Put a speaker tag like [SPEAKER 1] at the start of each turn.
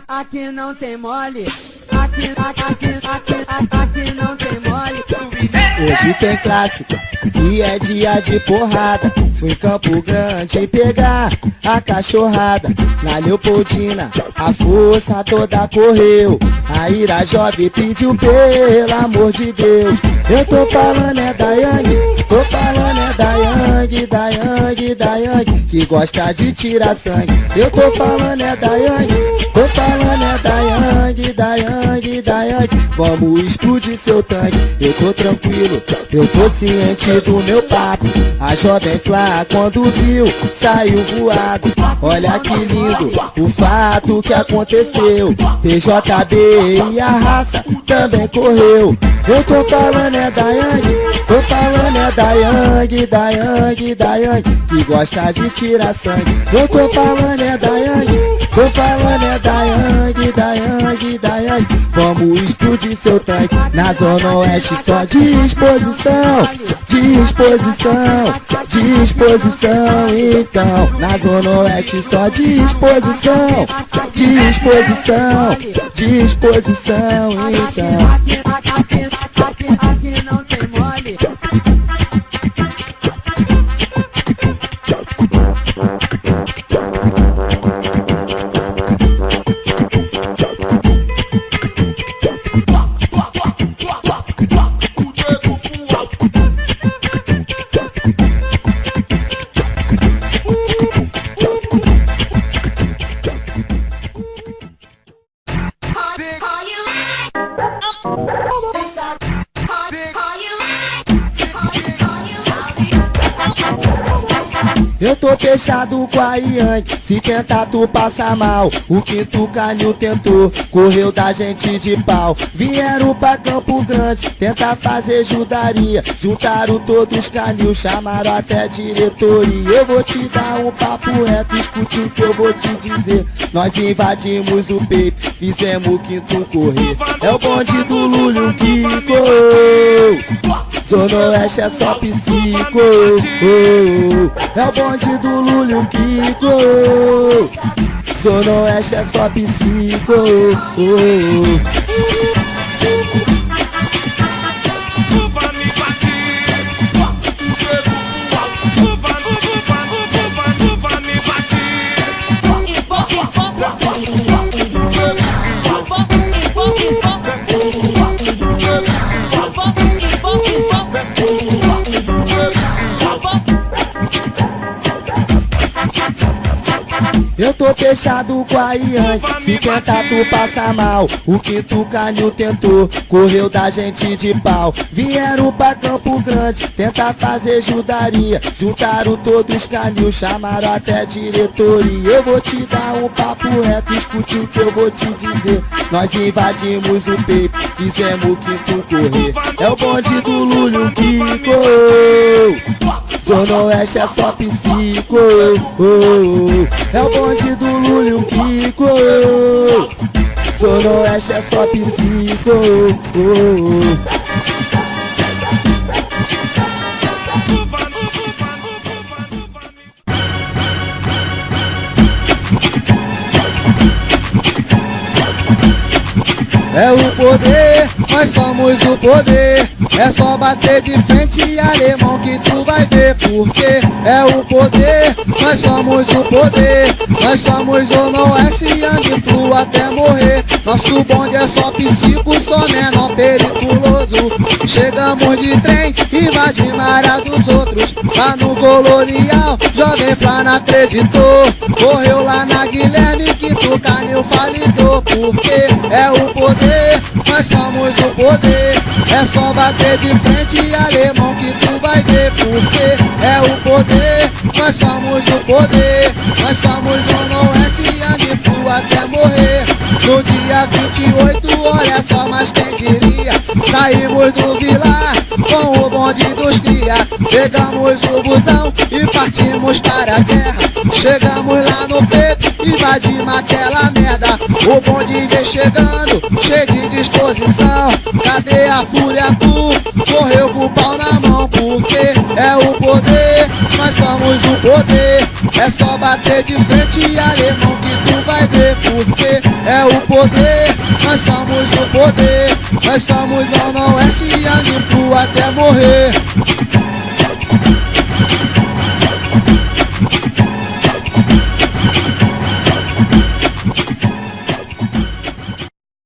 [SPEAKER 1] Aqui não tem mole. Aqui não tem mole.
[SPEAKER 2] Hoje tem clássico e é dia de porrada. Fui em Campo Grande pegar a cachorrada. Na Leopoldina a força toda correu. A Ira Jovem pediu pelo amor de Deus. Eu tô falando é da Yang, tô falando é da Yang, da Yang, da Yang, que gosta de tirar sangue. Eu tô falando é da Yang, tô falando é da Yang, da Yang, da Yang. Vamos explodir seu tanque. Eu tô tranquilo, eu tô ciente do meu papo. A Jovem Flá quando viu, saiu voado. Olha que lindo o fato que aconteceu. TJB e a raça também correu. Eu tô falando é da Yang, tô falando é da Yang, da Yang, da Yang, que gosta de tirar sangue. Eu tô falando é da Yang, tô falando é da Yang, da Yang, da Yang. Vamos explodir seu tanque. Na Zona Oeste só disposição, disposição, disposição. Então, na Zona Oeste só disposição, disposição, disposição. Então,
[SPEAKER 1] aqui não tem mole.
[SPEAKER 2] eu tô fechado com a Yang, se tentar tu passa mal. O quinto canil tentou, correu da gente de pau. Vieram pra Campo Grande, tentar fazer judaria. Juntaram todos os canil, chamaram até diretoria. Eu vou te dar um papo reto, escute o que eu vou te dizer. Nós invadimos o peito, fizemos o quinto correr. É o bonde do Lúlio que correu. Zona Oeste é só psico, é o bonde do Lúlio Kiko. Zona Oeste é só psico. Eu tô fechado com a Yang, se tentar tu passa mal. O quinto canil tentou, correu da gente de pau. Vieram pra Campo Grande, tentar fazer judaria. Juntaram todos os canil, chamaram até diretoria. Eu vou te dar um papo reto, escute o que eu vou te dizer. Nós invadimos o peito, fizemos o quinto correr. É o bonde do Lúlio Kiko. Zona Oeste é só psico, é o bonde do Lúlio Kiko. Zona Oeste é só psico.
[SPEAKER 3] É o poder, nós somos o poder. É só bater de frente, alemão, que tu vai ver. Porque é o poder, nós somos o poder. Nós somos Zona Oeste, Yang Flu até morrer. Nosso bonde é só psico, só menor periculoso. Chegamos de trem, invadimos a área dos outros. Lá no Colonial, Jovem Flá não acreditou. Correu lá na Guilherme, que tu canil falidou. Porque é o poder, nós somos o poder. É só bater de frente, alemão, que tu vai ver. Porque é o poder, nós somos o poder. Nós somos Zona Oeste, Yang Flu até morrer. No dia 28, olha só, mas quem diria? Saímos do Vilar com o bonde dos cria. Pegamos o busão e partimos para a guerra. Chegamos lá no peito, invadimos aquela merda. O bonde vem chegando, cheio de disposição. Cadê a fúria tu? Correu com o pau na mão. Porque é o poder, nós somos somos o poder. É só bater de frente, alemão, que tu vai ver, porque é o poder. Nós somos o poder. Nós somos Zona Oeste, Young Flu até morrer.